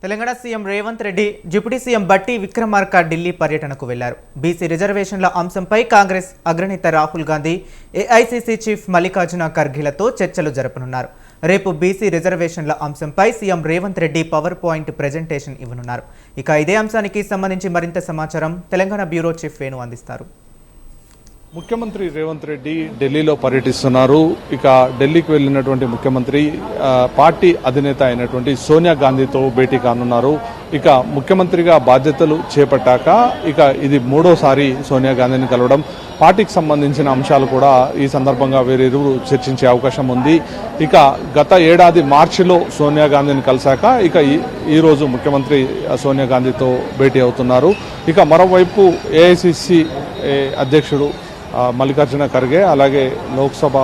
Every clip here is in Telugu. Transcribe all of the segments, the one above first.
Telangana CM Revanth Reddy deputy CM బట్టి విక్రమార్క ఢిల్లీ పర్యటనకు వెళ్లారు. బీసీ రిజర్వేషన్ల అంశంపై కాంగ్రెస్ అగ్రనేత రాహుల్ గాంధీ, ఏఐసీసీ చీఫ్ మల్లికార్జున ఖర్గేలతో చర్చలు జరపనున్నారు. రేపు బీసీ రిజర్వేషన్ల అంశంపై CM Revanth Reddy PowerPoint presentation ఇవ్వనున్నారు. ఇక ఇదే అంశానికి సంబంధించి మరింత సమాచారం తెలంగాణ బ్యూరో చీఫ్ వేణు అందిస్తారు. ముఖ్యమంత్రి రేవంత్ రెడ్డి ఢిల్లీలో పర్యటిస్తున్నారు. ఇక ఢిల్లీకి వెళ్లినటువంటి ముఖ్యమంత్రి పార్టీ అధినేత అయినటువంటి సోనియా గాంధీతో భేటీ కానున్నారు. ఇక ముఖ్యమంత్రిగా బాధ్యతలు చేపట్టాక ఇక ఇది మూడోసారి సోనియా గాంధీని కలవడం. పార్టీకి సంబంధించిన అంశాలు కూడా ఈ సందర్భంగా వీరిరువురు చర్చించే అవకాశం ఉంది. ఇక గత ఏడాది మార్చిలో సోనియా గాంధీని కలిశాక ఇక ఈ రోజు ముఖ్యమంత్రి సోనియా గాంధీతో భేటీ అవుతున్నారు. ఇక మరోవైపు ఏఐసీసీ అధ్యక్షుడు మల్లికార్జున ఖర్గే, అలాగే లోక్సభ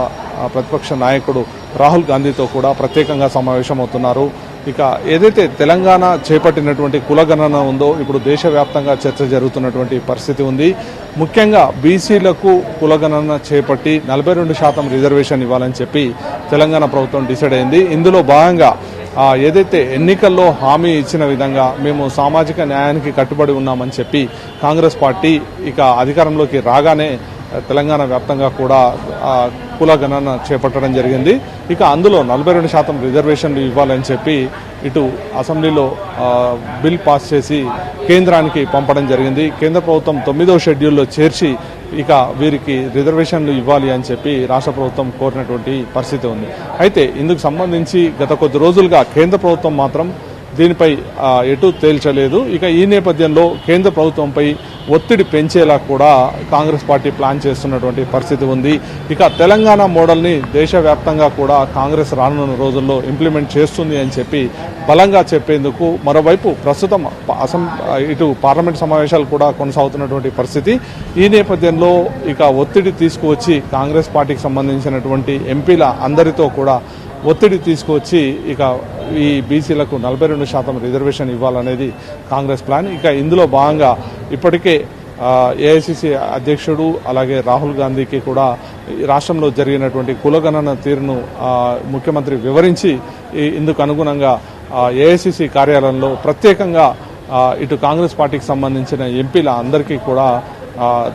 ప్రతిపక్ష నాయకుడు రాహుల్ గాంధీతో కూడా ప్రత్యేకంగా సమావేశమవుతున్నారు. ఇక ఏదైతే తెలంగాణ చేపట్టినటువంటి కులగణన ఉందో ఇప్పుడు దేశవ్యాప్తంగా చర్చ జరుగుతున్నటువంటి పరిస్థితి ఉంది. ముఖ్యంగా బీసీలకు కులగణన చేపట్టి 42% రిజర్వేషన్ ఇవ్వాలని చెప్పి తెలంగాణ ప్రభుత్వం డిసైడ్ అయింది. ఇందులో భాగంగా ఏదైతే ఎన్నికల్లో హామీ ఇచ్చిన విధంగా మేము సామాజిక న్యాయానికి కట్టుబడి ఉన్నామని చెప్పి కాంగ్రెస్ పార్టీ ఇక అధికారంలోకి రాగానే తెలంగాణ వ్యాప్తంగా కూడా కులగణన చేపట్టడం జరిగింది. ఇక అందులో 42% రిజర్వేషన్లు ఇవ్వాలని చెప్పి ఇటు అసెంబ్లీలో బిల్ పాస్ చేసి కేంద్రానికి పంపడం జరిగింది. కేంద్ర ప్రభుత్వం 9వ షెడ్యూల్లో చేర్చి ఇక వీరికి రిజర్వేషన్లు ఇవ్వాలి అని చెప్పి రాష్ట్ర ప్రభుత్వం కోరినటువంటి పరిస్థితి ఉంది. అయితే ఇందుకు సంబంధించి గత కొద్ది రోజులుగా కేంద్ర ప్రభుత్వం మాత్రం దీనిపై ఎటు తేల్చలేదు. ఇక ఈ నేపథ్యంలో కేంద్ర ప్రభుత్వంపై ఒత్తిడి పెంచేలా కూడా కాంగ్రెస్ పార్టీ ప్లాన్ చేస్తున్నటువంటి పరిస్థితి ఉంది. ఇక తెలంగాణ మోడల్ని దేశవ్యాప్తంగా కూడా కాంగ్రెస్ రానున్న రోజుల్లో ఇంప్లిమెంట్ చేస్తుంది అని చెప్పి బలంగా చెప్పేందుకు మరోవైపు ప్రస్తుతం ఇటు పార్లమెంట్ సమావేశాలు కూడా కొనసాగుతున్నటువంటి పరిస్థితి. ఈ నేపథ్యంలో ఇక ఒత్తిడి తీసుకువచ్చి కాంగ్రెస్ పార్టీకి సంబంధించినటువంటి ఎంపీల అందరితో కూడా ఒత్తిడి తీసుకువచ్చి ఇక ఈ బీసీలకు 42% రిజర్వేషన్ ఇవ్వాలనేది కాంగ్రెస్ ప్లాన్. ఇక ఇందులో భాగంగా ఇప్పటికే ఏఐసీసీ అధ్యక్షుడు అలాగే రాహుల్ గాంధీకి కూడా రాష్ట్రంలో జరిగినటువంటి కులగణన తీరును ముఖ్యమంత్రి వివరించి ఇందుకు అనుగుణంగా ఏఐసీసీ కార్యాలయంలో ప్రత్యేకంగా ఇటు కాంగ్రెస్ పార్టీకి సంబంధించిన ఎంపీల అందరికీ కూడా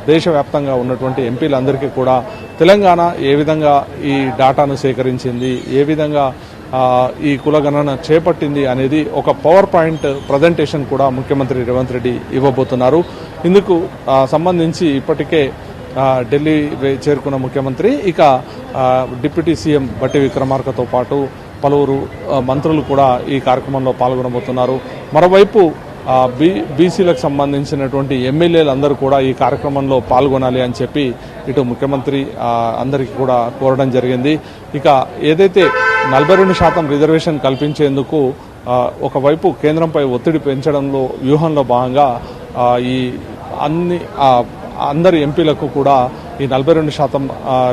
దేశవ్యాప్తంగా ఉన్నటువంటి ఎంపీలందరికీ కూడా తెలంగాణ ఏ విధంగా ఈ డాటాను సేకరించింది, ఏ విధంగా ఈ కులగణన చేపట్టింది అనేది ఒక పవర్ పాయింట్ ప్రజెంటేషన్ కూడా ముఖ్యమంత్రి రేవంత్ రెడ్డి ఇవ్వబోతున్నారు. ఇందుకు సంబంధించి ఇప్పటికే ఢిల్లీ చేరుకున్న ముఖ్యమంత్రి ఇక డిప్యూటీ సీఎం బట్టి విక్రమార్కతో పాటు పలువురు మంత్రులు కూడా ఈ కార్యక్రమంలో పాల్గొనబోతున్నారు. మరోవైపు బీసీలకు సంబంధించినటువంటి ఎమ్మెల్యేలందరూ కూడా ఈ కార్యక్రమంలో పాల్గొనాలి అని చెప్పి ఇటు ముఖ్యమంత్రి అందరికీ కూడా కోరడం జరిగింది. ఇక ఏదైతే 42% రిజర్వేషన్ కల్పించేందుకు ఒకవైపు కేంద్రంపై ఒత్తిడి పెంచడంలో వ్యూహంలో భాగంగా ఈ అందరి ఎంపీలకు కూడా ఈ 42%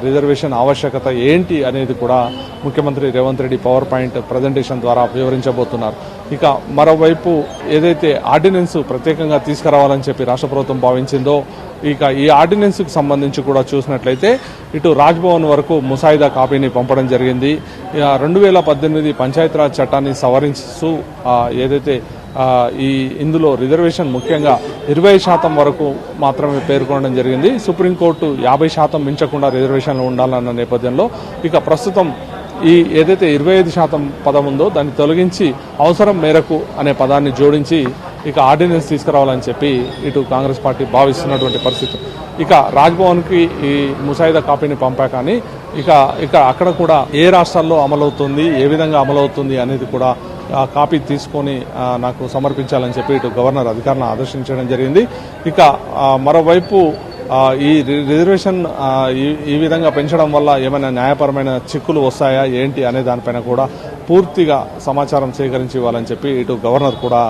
రిజర్వేషన్ ఆవశ్యకత ఏంటి అనేది కూడా ముఖ్యమంత్రి Revanth Reddy power point presentation ద్వారా వివరించబోతున్నారు. ఇక మరోవైపు ఏదైతే ఆర్డినెన్స్ ప్రత్యేకంగా తీసుకురావాలని చెప్పి రాష్ట్ర ప్రభుత్వం భావించిందో ఇక ఈ ఆర్డినెన్స్కి సంబంధించి కూడా చూసినట్లయితే ఇటు రాజ్భవన్ వరకు ముసాయిదా కాపీని పంపడం జరిగింది. 2018 పంచాయతీరాజ్ చట్టాన్ని సవరిస్తూ ఏదైతే ఇందులో రిజర్వేషన్ ముఖ్యంగా 20% వరకు మాత్రమే పేర్కొనడం జరిగింది. సుప్రీంకోర్టు 50% మించకుండా రిజర్వేషన్లు ఉండాలన్న నేపథ్యంలో ఇక ప్రస్తుతం ఈ ఏదైతే 25% పదం ఉందో దాన్ని తొలగించి అవసరం మేరకు అనే పదాన్ని జోడించి ఇక ఆర్డినెన్స్ తీసుకురావాలని చెప్పి ఇటు కాంగ్రెస్ పార్టీ భావిస్తున్నటువంటి పరిస్థితి. ఇక రాజ్భవన్కి ఈ ముసాయిదా కాపీని పంపా కానీ ఇక అక్కడ కూడా ఏ రాష్ట్రాల్లో అమలవుతుంది, ఏ విధంగా అమలవుతుంది అనేది కూడా కాపీ తీసుకొని నాకు సమర్పించాలని చెప్పి ఇటు గవర్నర్ అధికారులను ఆదేశించడం జరిగింది. ఇక మరోవైపు ఈ రిజర్వేషన్ ఈ విధంగా పెంచడం వల్ల ఏమైనా న్యాయపరమైన చిక్కులు వస్తాయా ఏంటి అనే దానిపైన కూడా పూర్తిగా సమాచారం సేకరించి ఇవ్వాలని చెప్పి ఇటు గవర్నర్ కూడా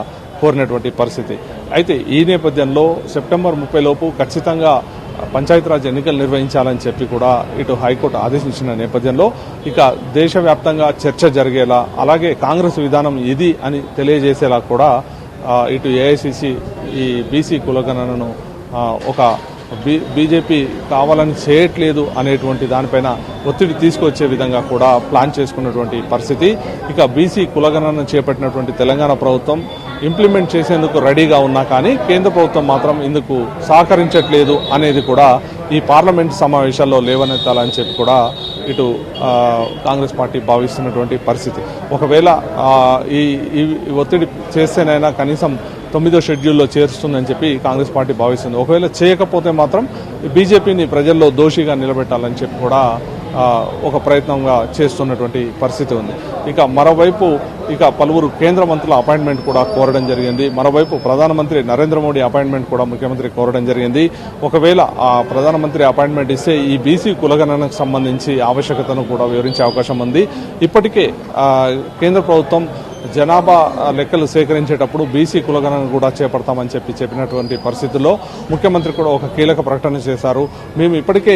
కోరినటువంటి పరిస్థితి. అయితే ఈ నేపథ్యంలో సెప్టెంబర్ 30 లోపు ఖచ్చితంగా పంచాయతీరాజ్ ఎన్నికలు నిర్వహించాలని చెప్పి కూడా ఇటు హైకోర్టు ఆదేశించిన నేపథ్యంలో ఇక దేశవ్యాప్తంగా చర్చ జరిగేలా అలాగే కాంగ్రెస్ విధానం ఇది అని తెలియజేసేలా కూడా ఇటు ఏఐసీసీ ఈ బీసీ కులగణనను ఒక బీజేపీ కావాలని చేయట్లేదు అనేటువంటి దానిపైన ఒత్తిడి తీసుకొచ్చే విధంగా కూడా ప్లాన్ చేసుకున్నటువంటి పరిస్థితి. ఇక బీసీ కులగణన చేపట్టినటువంటి తెలంగాణ ప్రభుత్వం ఇంప్లిమెంట్ చేసేందుకు రెడీగా ఉన్నా కానీ కేంద్ర ప్రభుత్వం మాత్రం ఇందుకు సహకరించట్లేదు అనేది కూడా ఈ పార్లమెంట్ సమావేశాల్లో లేవనెత్తాలని చెప్పి కూడా ఇటు కాంగ్రెస్ పార్టీ భావిస్తున్నటువంటి పరిస్థితి. ఒకవేళ ఈ ఒత్తిడి చేస్తేనైనా కనీసం 9వ షెడ్యూల్లో చేరుస్తుందని చెప్పి కాంగ్రెస్ పార్టీ భావిస్తుంది. ఒకవేళ చేయకపోతే మాత్రం బీజేపీని ప్రజల్లో దోషిగా నిలబెట్టాలని చెప్పి కూడా ఒక ప్రయత్నంగా చేస్తున్నటువంటి పరిస్థితి ఉంది. ఇక మరోవైపు పలువురు కేంద్ర మంత్రుల అపాయింట్మెంట్ కూడా కోరడం జరిగింది. మరోవైపు ప్రధానమంత్రి నరేంద్ర మోడీ అపాయింట్మెంట్ కూడా ముఖ్యమంత్రి కోరడం జరిగింది. ఒకవేళ ఆ ప్రధానమంత్రి అపాయింట్మెంట్ ఇస్తే ఈ బీసీ కులగణనకు సంబంధించి ఆవశ్యకతను కూడా వివరించే అవకాశం ఉంది. ఇప్పటికే కేంద్ర ప్రభుత్వం జనాభా లెక్కలు సేకరించేటప్పుడు బీసీ కులగణన కూడా చేపడతామని చెప్పినటువంటి పరిస్థితుల్లో ముఖ్యమంత్రి కూడా ఒక కీలక ప్రకటన చేశారు. మేము ఇప్పటికే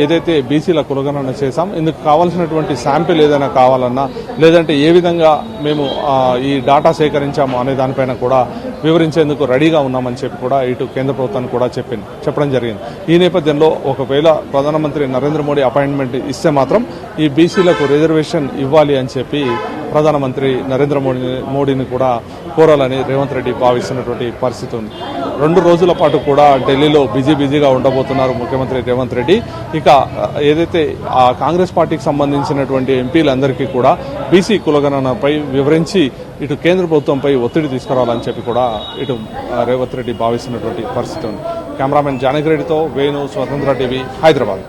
ఏదైతే బీసీల కులగణన చేశాం, ఇందుకు కావాల్సినటువంటి శాంపిల్ ఏదైనా కావాలన్నా లేదంటే ఏ విధంగా మేము ఈ డాటా సేకరించాము అనే దానిపైన కూడా వివరించేందుకు రెడీగా ఉన్నామని చెప్పి కూడా ఇటు కేంద్ర ప్రభుత్వానికి కూడా చెప్పడం జరిగింది. ఈ నేపథ్యంలో ఒకవేళ ప్రధానమంత్రి నరేంద్ర మోడీ అపాయింట్మెంట్ ఇస్తే మాత్రం ఈ బీసీలకు రిజర్వేషన్ ఇవ్వాలి అని చెప్పి ప్రధానమంత్రి నరేంద్ర మోడీని కూడా కోరాలని రేవంత్ రెడ్డి భావిస్తున్నటువంటి పరిస్థితి ఉంది. 2 రోజుల పాటు కూడా ఢిల్లీలో బిజీగా ఉండబోతున్నారు ముఖ్యమంత్రి రేవంత్ రెడ్డి. ఇక ఏదైతే ఆ కాంగ్రెస్ పార్టీకి సంబంధించినటువంటి ఎంపీలందరికీ కూడా బీసీ కులగణనపై వివరించి ఇటు కేంద్ర ప్రభుత్వంపై ఒత్తిడి తీసుకురావాలని చెప్పి కూడా ఇటు రేవంత్ రెడ్డి భావిస్తున్నటువంటి పరిస్థితి ఉంది. కెమెరామెన్ జానకిరెడ్డితో వేణు, స్వతంత్ర టీవీ, హైదరాబాద్.